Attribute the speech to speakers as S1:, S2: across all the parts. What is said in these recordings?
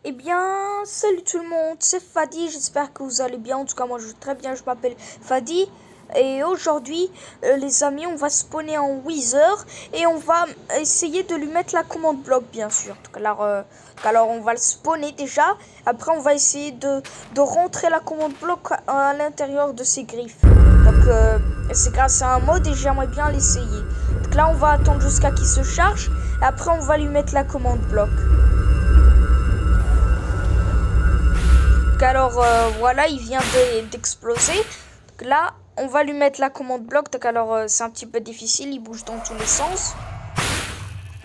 S1: Eh bien, salut tout le monde, c'est Fadi, j'espère que vous allez bien. En tout cas, moi je vais très bien, je m'appelle Fadi. Et aujourd'hui, les amis, on va spawner en Wither et on va essayer de lui mettre la commande bloc, bien sûr. Alors, on va le spawner déjà. Après, on va essayer de rentrer la commande bloc à l'intérieur de ses griffes. Donc, c'est grâce à un mode et j'aimerais bien l'essayer. Donc là, on va attendre jusqu'à qu'il se charge. Et après, on va lui mettre la commande bloc. Alors voilà, il vient d'exploser. Donc là, on va lui mettre la commande bloc. Donc alors c'est un petit peu difficile, il bouge dans tous les sens.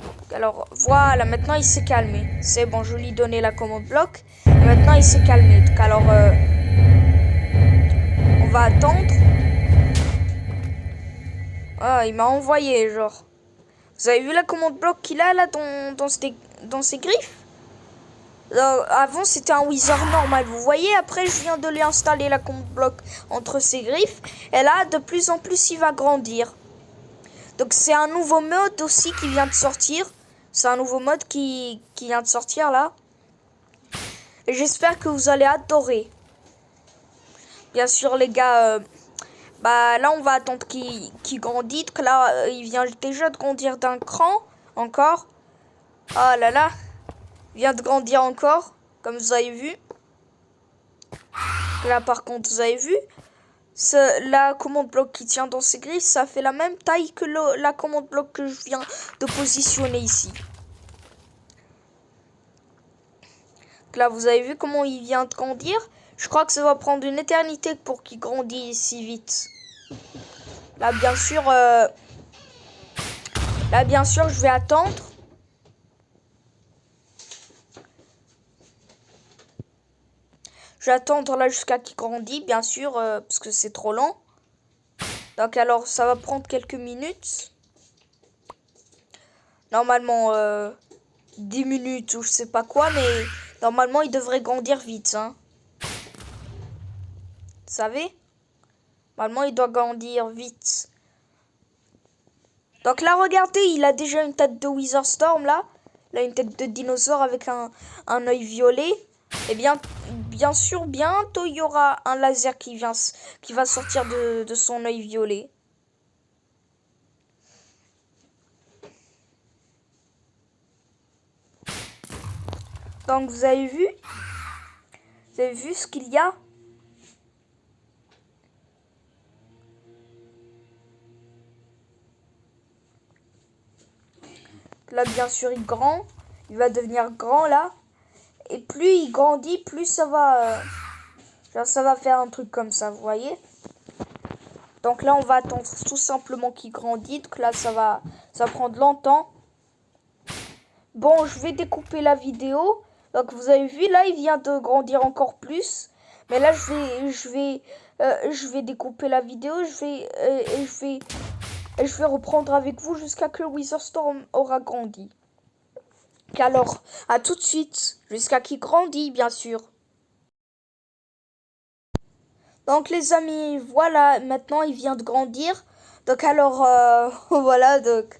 S1: Donc, alors voilà, maintenant il s'est calmé. C'est bon, je lui ai donné la commande bloc. Et maintenant il s'est calmé. Donc alors on va attendre. Ah, il m'a envoyé genre. Vous avez vu la commande bloc qu'il a là dans ses griffes? Avant c'était un Wither normal, vous voyez. Après je viens de lui installer la commande bloc entre ses griffes. Et là de plus en plus il va grandir. Donc c'est un nouveau mode aussi qui vient de sortir. C'est un nouveau mode qui vient de sortir là. Et j'espère que vous allez adorer. Bien sûr les gars, bah là on va attendre qu'il grandisse. Que là il vient déjà de grandir d'un cran encore. Ah là là. Il vient de grandir encore, comme vous avez vu. Là par contre vous avez vu, la commande bloc qui tient dans ses griffes, ça fait la même taille que la commande bloc que je viens de positionner ici. Là vous avez vu comment il vient de grandir. Je crois que ça va prendre une éternité pour qu'il grandisse si vite. Là bien sûr je vais attendre. Je vais attendre là jusqu'à qu'il grandisse, bien sûr, parce que c'est trop lent. Donc alors, ça va prendre quelques minutes. Normalement, 10 minutes ou je sais pas quoi, mais normalement, il devrait grandir vite, hein. Vous savez? Normalement, il doit grandir vite. Donc là, regardez, il a déjà une tête de Wither Storm, là. Il a une tête de dinosaure avec un œil violet. Et bien sûr, bientôt, il y aura un laser qui va sortir de son œil violet. Donc, vous avez vu ce qu'il y a? Là, bien sûr, il va devenir grand, là. Et plus il grandit, plus ça va faire un truc comme ça, vous voyez. Donc là, on va attendre tout simplement qu'il grandisse. Donc là, ça va prendre longtemps. Bon, je vais découper la vidéo. Donc vous avez vu, là, il vient de grandir encore plus. Mais là, je vais découper la vidéo. Je vais reprendre avec vous jusqu'à que le Wither Storm aura grandi. Alors, à tout de suite, jusqu'à qu'il grandit, bien sûr. Donc les amis, voilà, maintenant il vient de grandir. Donc alors, voilà, donc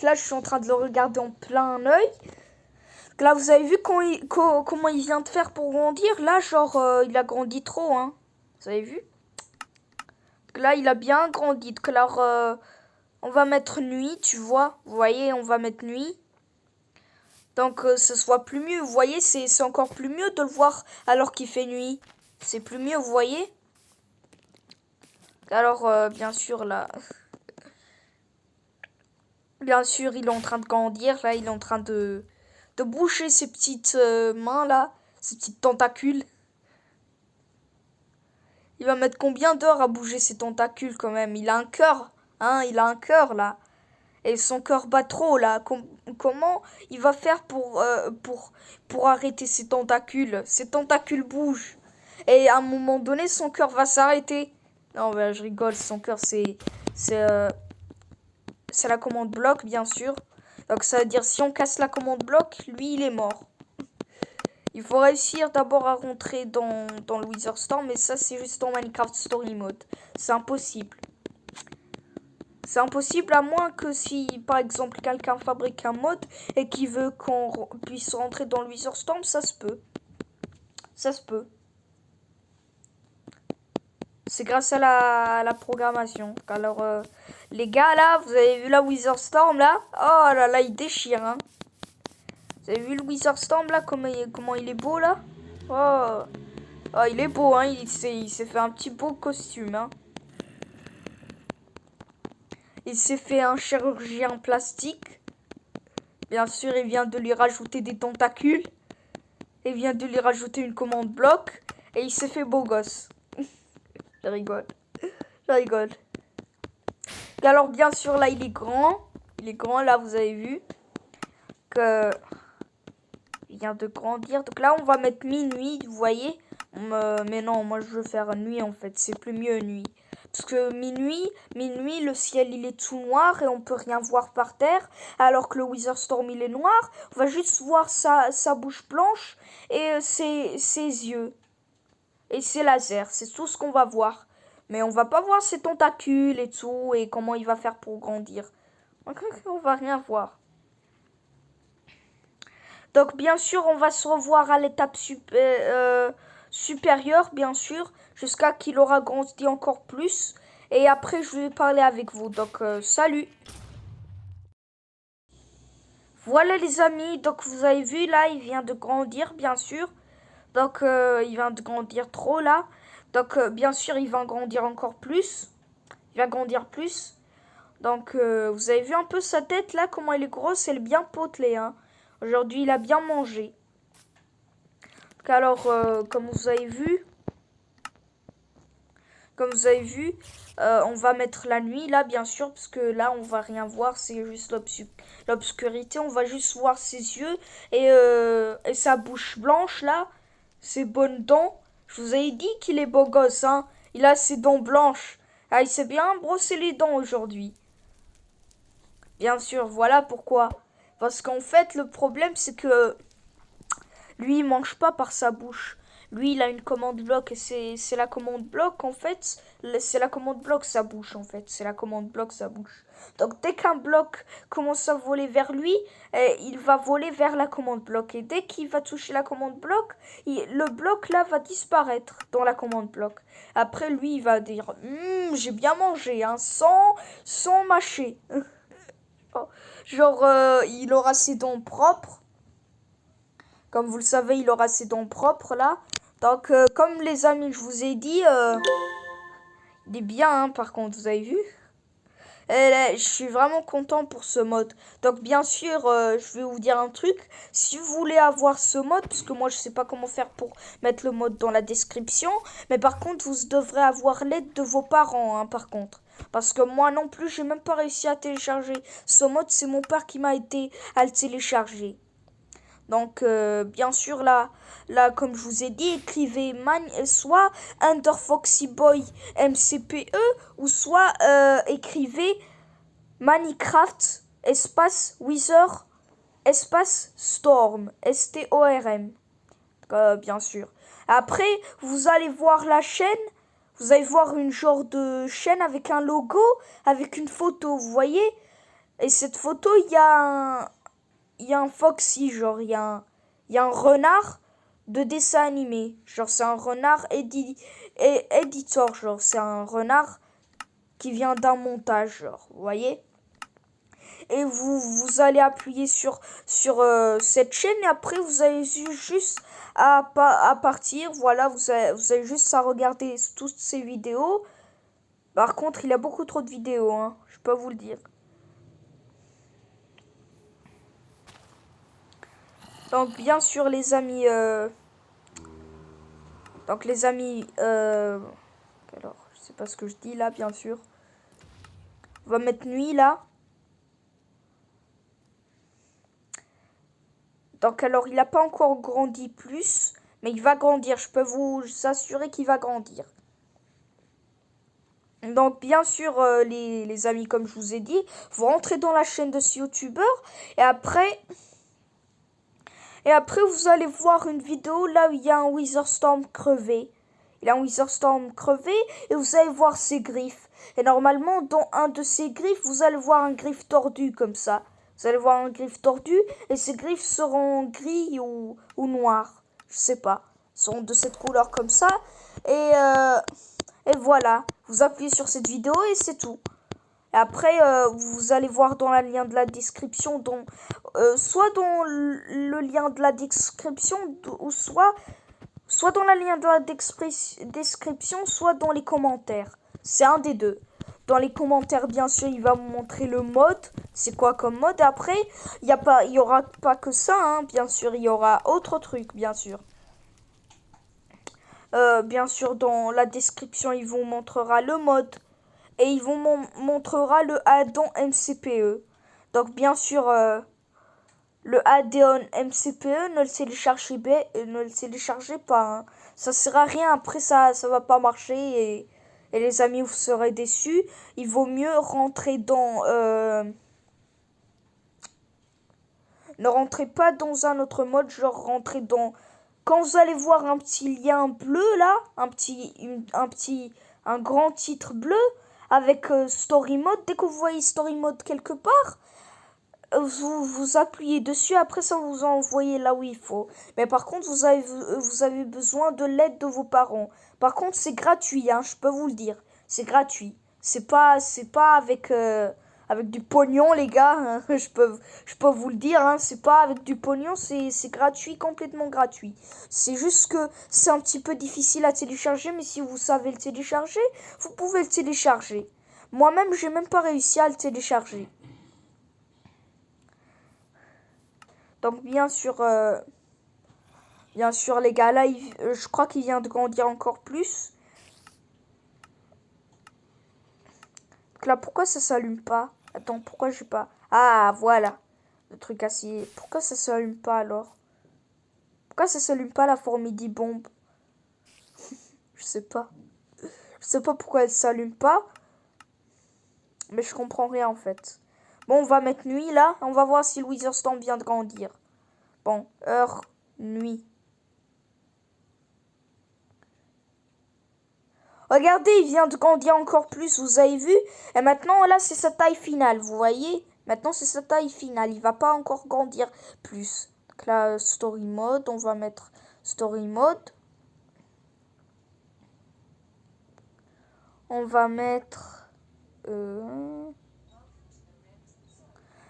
S1: là je suis en train de le regarder en plein œil. Donc là vous avez vu comment il vient de faire pour grandir. Là genre, il a grandi trop, hein. Vous avez vu? Donc là il a bien grandi. Donc alors, on va mettre nuit, tu vois. Vous voyez, on va mettre nuit. Donc ce soit plus mieux, vous voyez, c'est encore plus mieux de le voir alors qu'il fait nuit. C'est plus mieux, vous voyez. Alors bien sûr là, bien sûr il est en train de grandir. Là il est en train de bouger ses petites mains là, ses petites tentacules. Il va mettre combien d'heures à bouger ses tentacules quand même? Il a un cœur, hein, il a un cœur là. Et son cœur bat trop là. Comment il va faire pour arrêter ses tentacules? Ses tentacules bougent. Et à un moment donné, son cœur va s'arrêter. Non, ben, je rigole. Son cœur, c'est la commande bloc, bien sûr. Donc ça veut dire si on casse la commande bloc, lui, il est mort. Il faut réussir d'abord à rentrer dans le Wither Storm. Mais ça, c'est juste en Minecraft Story Mode. C'est impossible. C'est impossible à moins que si, par exemple, quelqu'un fabrique un mode et qui veut qu'on puisse rentrer dans le Wither Storm, ça se peut. Ça se peut. C'est grâce à la programmation. Alors, les gars, là, vous avez vu la Wither Storm, là? Oh là là, il déchire, hein. Vous avez vu le Wither Storm, là, comment il est beau, là? Oh, oh il est beau, hein. Il s'est fait un petit beau costume, hein. Il s'est fait un chirurgien plastique. Bien sûr, il vient de lui rajouter des tentacules. Il vient de lui rajouter une commande bloc. Et il s'est fait beau gosse. Je rigole. Je rigole. Et alors, bien sûr, là, il est grand. Il est grand, là, vous avez vu. Que... Il vient de grandir. Donc là, on va mettre minuit, vous voyez. Mais non, moi, je veux faire nuit, en fait. C'est plus mieux nuit. Parce que minuit, le ciel, il est tout noir et on peut rien voir par terre. Alors que le Wither Storm, il est noir. On va juste voir sa bouche blanche et ses yeux. Et ses lasers. C'est tout ce qu'on va voir. Mais on va pas voir ses tentacules et tout. Et comment il va faire pour grandir. On va rien voir. Donc, bien sûr, on va se revoir à l'étape supérieure, bien sûr, jusqu'à qu'il aura grandi encore plus. Et après, je vais parler avec vous. Donc, salut. Voilà, les amis. Donc, vous avez vu, là, il vient de grandir, bien sûr. Donc, il vient de grandir trop, là. Donc, bien sûr, il va grandir encore plus. Il va grandir plus. Donc, vous avez vu un peu sa tête, là, comment elle est grosse. Elle est bien potelée, hein. Aujourd'hui, il a bien mangé. Donc, alors, comme vous avez vu, on va mettre la nuit, là, bien sûr, parce que là, on va rien voir. C'est juste l'obscurité. On va juste voir ses yeux et sa bouche blanche, là. Ses bonnes dents. Je vous ai dit qu'il est beau gosse, hein. Il a ses dents blanches. Ah, il s'est bien brossé les dents aujourd'hui. Bien sûr, voilà pourquoi. Parce qu'en fait, le problème, c'est que lui, il mange pas par sa bouche. Lui, il a une commande bloc et c'est la commande bloc, en fait. C'est la commande bloc, sa bouche, en fait. C'est la commande bloc, sa bouche. Donc, dès qu'un bloc commence à voler vers lui, il va voler vers la commande bloc. Et dès qu'il va toucher la commande bloc, le bloc, là, va disparaître dans la commande bloc. Après, lui, il va dire, j'ai bien mangé, hein, sans mâcher. Genre, il aura ses dents propres. Comme vous le savez, il aura ses dents propres, là. Donc, comme les amis, je vous ai dit, il est bien, hein, par contre, vous avez vu. Et là, je suis vraiment content pour ce mode. Donc, bien sûr, je vais vous dire un truc. Si vous voulez avoir ce mode, parce que moi, je sais pas comment faire pour mettre le mode dans la description. Mais par contre, vous devrez avoir l'aide de vos parents, hein, par contre. Parce que moi non plus, j'ai même pas réussi à télécharger ce mode. C'est mon père qui m'a aidé à le télécharger. Donc, bien sûr, là, comme je vous ai dit, écrivez soit UnderFoxyBoy MCPE ou soit écrivez Minecraft espace Wither espace Storm STORM. Bien sûr. Après, vous allez voir la chaîne. Vous allez voir une genre de chaîne avec un logo, avec une photo, vous voyez? Et cette photo, il y a un Foxy, genre, il y a un renard de dessin animé. Genre, c'est un renard éditeur, genre, c'est un renard qui vient d'un montage, genre, vous voyez? Et vous allez appuyer sur cette chaîne et après, vous avez juste à partir. Voilà, vous avez juste à regarder toutes ces vidéos. Par contre, il y a beaucoup trop de vidéos, hein, je peux vous le dire. Donc, bien sûr, les amis... alors, je sais pas ce que je dis là, bien sûr. On va mettre nuit, là. Donc, alors, il n'a pas encore grandi plus. Mais il va grandir. Je peux vous assurer qu'il va grandir. Donc, bien sûr, les amis, comme je vous ai dit, vous rentrez dans la chaîne de ce youtubeur. Et après, vous allez voir une vidéo là où il y a un Wither Storm crevé. Il a un Wither Storm crevé et vous allez voir ses griffes. Et normalement, dans un de ses griffes, vous allez voir un griffe tordu comme ça. Vous allez voir un griffe tordu et ces griffes seront gris ou noirs. Je sais pas. Ils seront de cette couleur comme ça. Et voilà. Vous appuyez sur cette vidéo et c'est tout. Et après, vous allez voir dans le lien de la description, soit dans le lien de la description, ou soit dans le lien de la description, soit dans les commentaires. C'est un des deux. Dans les commentaires, bien sûr, il va vous montrer le mode. C'est quoi comme mode. Après, il y aura pas que ça, hein, bien sûr. Il y aura autre truc, bien sûr. Bien sûr, dans la description, il vous montrera le mode. Et il vous montrera le add-on MCPE. Donc, bien sûr, le add-on MCPE, ne le téléchargez pas. Hein. Ça sert à rien. Après, ça va pas marcher. Et les amis, vous serez déçus. Il vaut mieux rentrer dans... Ne rentrez pas dans un autre mode. Genre, rentrez dans... Quand vous allez voir un petit lien bleu, là. Un grand titre bleu. Avec Story Mode. Dès que vous voyez Story Mode quelque part... Vous appuyez dessus, après ça vous envoyez là où il faut. Mais par contre, vous avez besoin de l'aide de vos parents. Par contre, c'est gratuit, hein, je peux vous le dire. C'est gratuit. C'est pas avec du pognon, les gars. Hein. Je peux vous le dire, hein, c'est pas avec du pognon, c'est gratuit, complètement gratuit. C'est juste que c'est un petit peu difficile à télécharger, mais si vous savez le télécharger, vous pouvez le télécharger. Moi-même, j'ai même pas réussi à le télécharger. Donc bien sûr les gars, là je crois qu'il vient de grandir encore plus. Donc là, pourquoi ça s'allume pas? Attends, pourquoi j'ai pas... Ah, voilà. Le truc assis. Pourquoi ça s'allume pas alors? Pourquoi ça s'allume pas la Formidi Bombe? Je sais pas. Je sais pas pourquoi elle s'allume pas. Mais je comprends rien en fait. Bon, on va mettre nuit là. On va voir si le Wither Storm vient de grandir. Bon, heure, nuit. Regardez, il vient de grandir encore plus, vous avez vu? Et maintenant, là, c'est sa taille finale, vous voyez? Maintenant, c'est sa taille finale, il va pas encore grandir plus. Donc là, Story Mode, on va mettre Story Mode. On va mettre...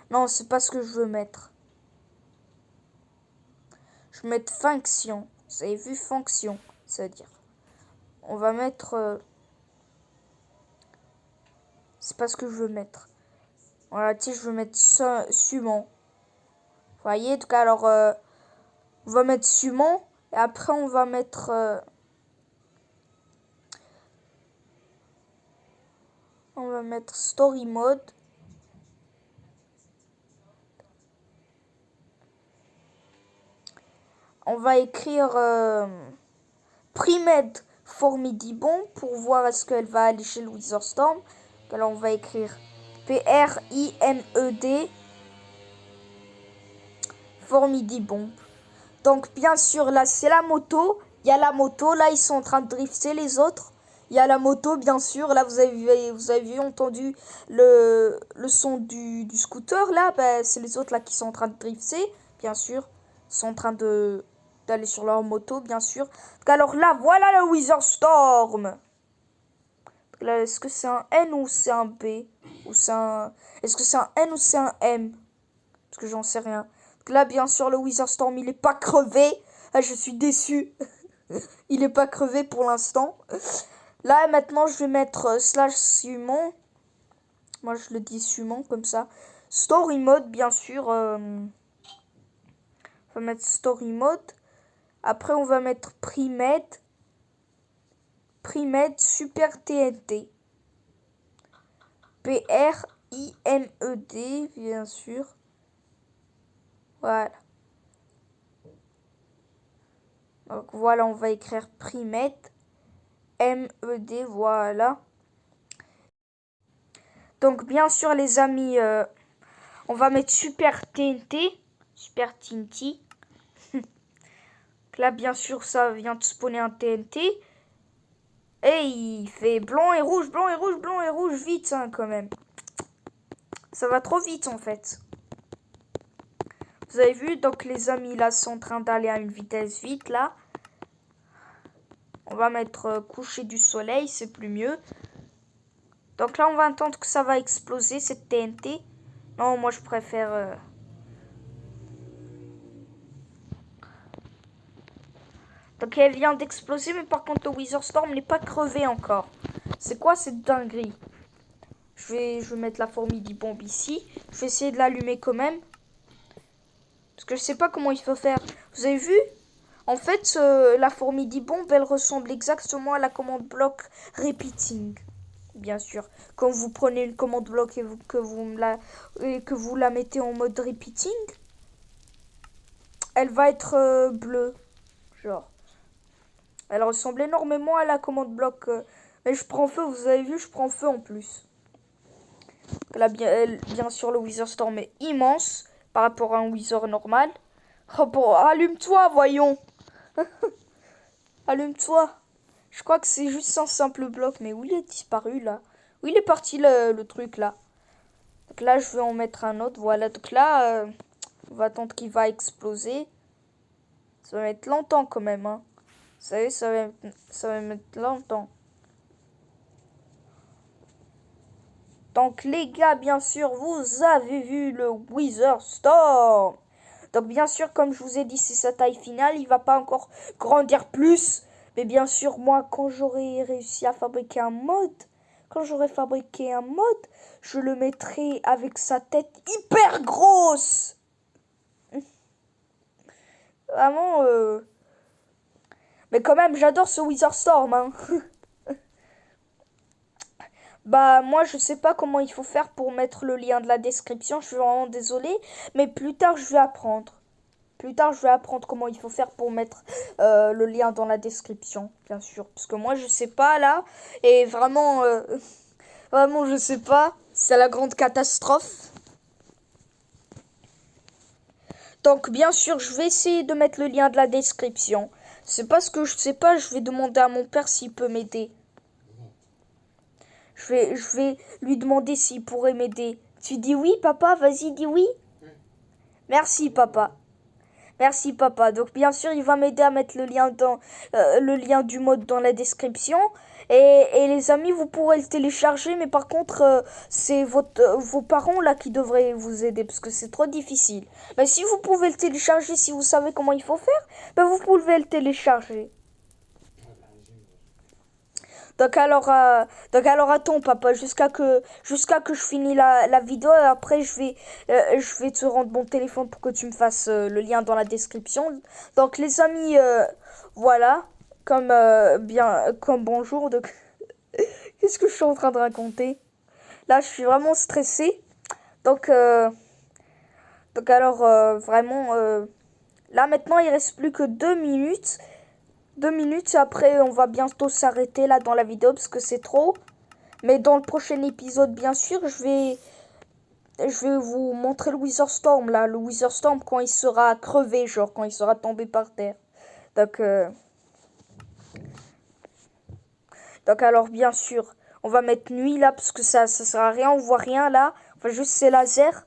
S1: Non, c'est pas ce que je veux mettre. Je vais mettre fonction. Vous avez vu fonction, c'est-à-dire. On va mettre... C'est pas ce que je veux mettre. Voilà, tu sais, je veux mettre summon. Vous voyez, donc alors... on va mettre summon. Et après, on va mettre... on va mettre story mode. On va écrire Primed Formidibon pour voir est-ce qu'elle va aller chez le Wither Storm. Alors on va écrire Primed Formidibon. Donc bien sûr là c'est la moto. Il y a la moto. Là ils sont en train de drifter les autres. Il y a la moto bien sûr. Là vous avez entendu le son du scooter. Là ben, c'est les autres là qui sont en train de drifter. Bien sûr. Ils sont en train d'aller sur leur moto, bien sûr. Donc, alors là, voilà le Wither Storm. Est-ce que c'est un N ou c'est un B? Ou c'est un... Est-ce que c'est un N ou c'est un M? Parce que j'en sais rien. Donc là, bien sûr, le Wither Storm, il est pas crevé. Ah, je suis déçu. Il est pas crevé pour l'instant. Là, maintenant, je vais mettre /summon. Moi, je le dis summon, comme ça. Story mode, bien sûr. On va mettre story mode. Après, on va mettre Primed Super TNT. Primed, bien sûr. Voilà. Donc voilà, on va écrire Primed MED, voilà. Donc bien sûr, les amis, on va mettre Super TNT. Super TNT. Là, bien sûr, ça vient de spawner un TNT. Et il fait blanc et rouge, blanc et rouge, blanc et rouge, vite hein, quand même. Ça va trop vite en fait. Vous avez vu, donc les amis là sont en train d'aller à une vitesse vite là. On va mettre coucher du soleil, c'est plus mieux. Donc là on va attendre que ça va exploser cette TNT. Non, moi je préfère... Donc elle vient d'exploser, mais par contre le Wither Storm n'est pas crevé encore. C'est quoi cette dinguerie? Je vais mettre la formidibombe ici. Je vais essayer de l'allumer quand même. Parce que je sais pas comment il faut faire. Vous avez vu? En fait, la formidibombe, elle ressemble exactement à la commande bloc repeating. Bien sûr. Quand vous prenez une commande bloc et que vous la mettez en mode repeating, elle va être bleue. Genre. Elle ressemble énormément à la commande bloc. Mais je prends feu, vous avez vu, je prends feu en plus. Là, bien sûr, le Wither Storm est immense par rapport à un Wither normal. Oh, bon, allume-toi, voyons. Allume-toi. Je crois que c'est juste un simple bloc. Mais où il est disparu, là? Où il est parti, le truc, là? Donc là, je vais en mettre un autre. Voilà, donc là, on va attendre qu'il va exploser. Ça va mettre longtemps, quand même, hein. Vous savez, ça va mettre longtemps. Donc les gars, bien sûr, vous avez vu le Wither Storm. Donc bien sûr, comme je vous ai dit, c'est sa taille finale. Il va pas encore grandir plus. Mais bien sûr, moi, quand j'aurai réussi à fabriquer un mode, je le mettrai avec sa tête hyper grosse. Vraiment, mais quand même, j'adore ce Wither Storm, hein. Bah moi je sais pas comment il faut faire pour mettre le lien de la description, je suis vraiment désolée, mais plus tard je vais apprendre. Plus tard je vais apprendre comment il faut faire pour mettre le lien dans la description, bien sûr. Parce que moi je sais pas là, et vraiment, vraiment je sais pas, c'est la grande catastrophe. Donc bien sûr je vais essayer de mettre le lien de la description. C'est pas ce que je sais pas, je vais demander à mon père s'il peut m'aider. Je vais lui demander s'il pourrait m'aider. Tu dis oui, papa? Vas-y, dis oui. Merci, papa. Merci, papa. Donc, bien sûr, il va m'aider à mettre le lien du mode dans la description. Et les amis, vous pourrez le télécharger. Mais par contre, c'est vos parents là qui devraient vous aider parce que c'est trop difficile. Mais si vous pouvez le télécharger, si vous savez comment il faut faire, ben vous pouvez le télécharger. Donc alors attends papa jusqu'à que je finis la vidéo et après je vais te rendre mon téléphone pour que tu me fasses le lien dans la description. Donc les amis voilà comme bonjour donc qu'est-ce que je suis en train de raconter? Là je suis vraiment stressée. Donc vraiment là maintenant il reste plus que 2 minutes. 2 minutes, après on va bientôt s'arrêter là dans la vidéo parce que c'est trop. Mais dans le prochain épisode, bien sûr, je vais vous montrer le Wither Storm là. Le Wither Storm quand il sera crevé, genre quand il sera tombé par terre. Donc, alors bien sûr, on va mettre nuit là parce que ça sert à rien, on voit rien là. Enfin juste ces lasers.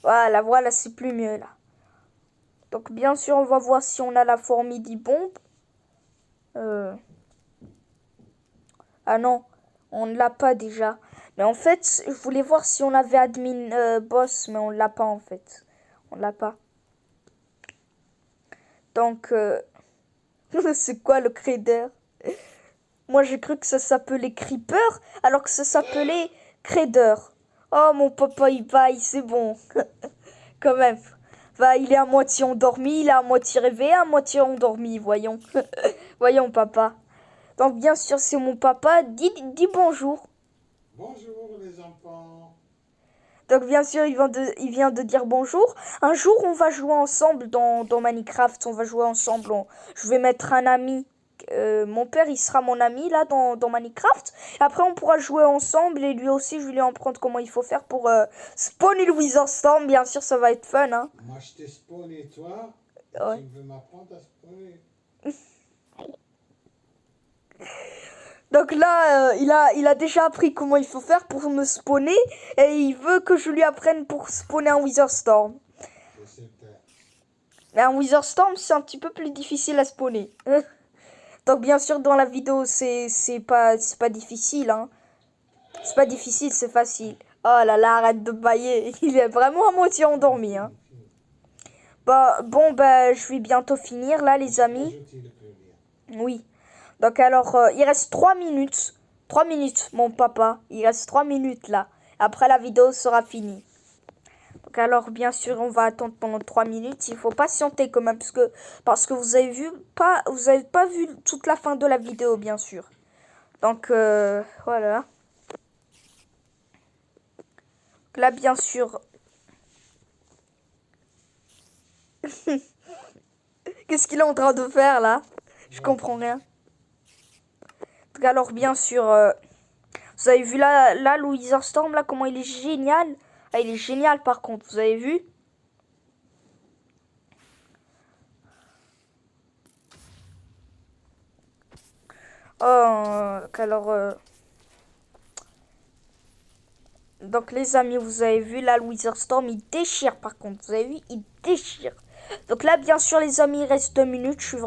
S1: Voilà, c'est plus mieux là. Donc bien sûr, on va voir si on a la formidibombe. Ah non, on ne l'a pas déjà. Mais en fait, je voulais voir si on avait admin boss, mais on l'a pas en fait. On l'a pas. Donc, c'est quoi le Crader? Moi, j'ai cru que ça s'appelait Creeper, alors que ça s'appelait Crader. Oh, mon papa, il baille, c'est bon. Quand même. Va, il est à moitié endormi, il est à moitié réveillé, à moitié endormi, voyons. Voyons, papa. Donc, bien sûr, c'est mon papa. Dis bonjour.
S2: Bonjour les enfants.
S1: Donc, bien sûr, il vient de dire bonjour. Un jour, on va jouer ensemble dans Minecraft. On va jouer ensemble. Je vais mettre un ami. Mon père, il sera mon ami là dans Minecraft. Et après, on pourra jouer ensemble. Et lui aussi, je vais lui apprendre comment il faut faire pour spawner le Wither Storm. Bien sûr, ça va être fun. Hein.
S2: Moi, je t'ai spawné toi.
S1: Ouais.
S2: Tu veux m'apprendre à spawner?
S1: Donc là, il a déjà appris comment il faut faire pour me spawner. Et il veut que je lui apprenne pour spawner un Wither Storm.
S2: C'est super.
S1: Mais un Wither Storm, c'est un petit peu plus difficile à spawner. Donc bien sûr, dans la vidéo, c'est pas difficile. Hein. C'est pas difficile, c'est facile. Oh là là, arrête de bailler. Il est vraiment à moitié endormi. Hein. Bah, bon, bah, je vais bientôt finir là, les amis. Oui. Donc alors, il reste 3 minutes. 3 minutes, mon papa. Il reste 3 minutes là. Après, la vidéo sera finie. Donc alors, bien sûr, on va attendre pendant 3 minutes. Il faut patienter quand même, parce que vous avez pas vu toute la fin de la vidéo, bien sûr. Donc, voilà. Donc là, bien sûr... Qu'est-ce qu'il est en train de faire, là? Je comprends rien. Donc alors, bien sûr... vous avez vu là le Wither Storm, là, comment il est génial. Ah, il est génial, par contre. Vous avez vu? Oh, alors... Donc, les amis, vous avez vu, là, le Wither Storm, il déchire, par contre. Vous avez vu, il déchire. Donc là, bien sûr, les amis, il reste 2 minutes. Je suis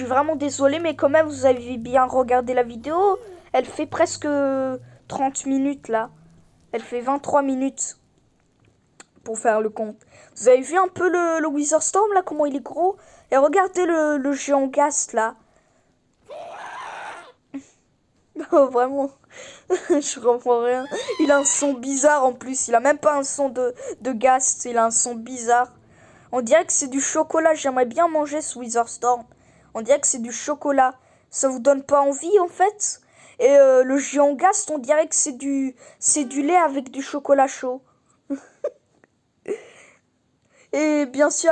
S1: vraiment désolé, mais quand même, vous avez bien regardé la vidéo. Elle fait presque 30 minutes, là. Elle fait 23 minutes pour faire le compte. Vous avez vu un peu le Wither Storm, là, comment il est gros? Et regardez le géant Ghast, là. Oh, vraiment. Je comprends rien. Il a un son bizarre, en plus. Il a même pas un son de Ghast. Il a un son bizarre. On dirait que c'est du chocolat. J'aimerais bien manger ce Wither Storm. On dirait que c'est du chocolat. Ça vous donne pas envie, en fait? Et le géant Ghast, on dirait que c'est du lait avec du chocolat chaud. Et bien sûr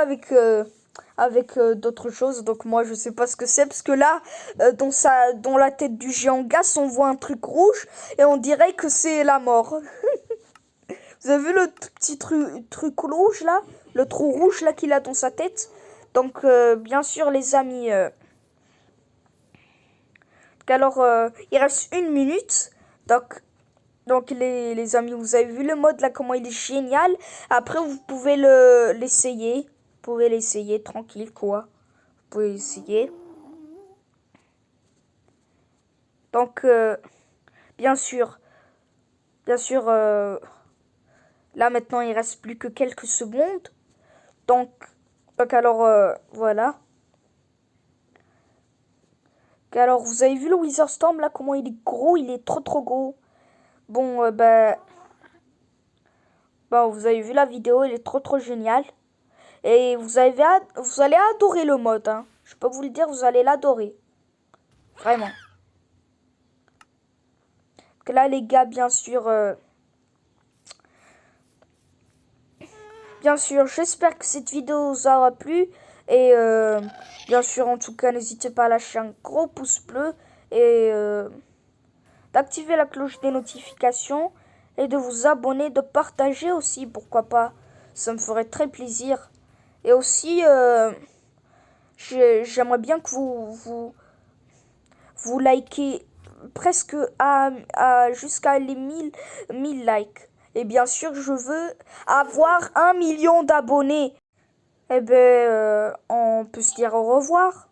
S1: avec d'autres choses. Donc moi, je sais pas ce que c'est. Parce que là, dans la tête du géant Ghast, on voit un truc rouge. Et on dirait que c'est la mort. Vous avez vu le petit truc rouge là? Le trou rouge là qu'il a dans sa tête. Donc bien sûr les amis. Alors il reste 1 minute. Donc les amis, vous avez vu le mode là comment il est génial. Après vous pouvez l'essayer. Vous pouvez l'essayer tranquille quoi. Vous pouvez l'essayer. Donc bien sûr. Là maintenant il reste plus que quelques secondes. Donc alors voilà. Alors vous avez vu le Wither Storm là comment il est gros, il est trop gros. Bon bah vous avez vu la vidéo, il est trop génial. Et vous allez adorer le mode hein. Je peux vous le dire, vous allez l'adorer. Vraiment. Donc là les gars, bien sûr j'espère que cette vidéo vous aura plu. Et bien sûr, en tout cas, n'hésitez pas à lâcher un gros pouce bleu. Et d'activer la cloche des notifications. Et de vous abonner, de partager aussi, pourquoi pas. Ça me ferait très plaisir. Et aussi, j'aimerais bien que vous likez presque jusqu'à les 1000 likes. Et bien sûr, je veux avoir 1 million d'abonnés. Eh ben, on peut se dire au revoir.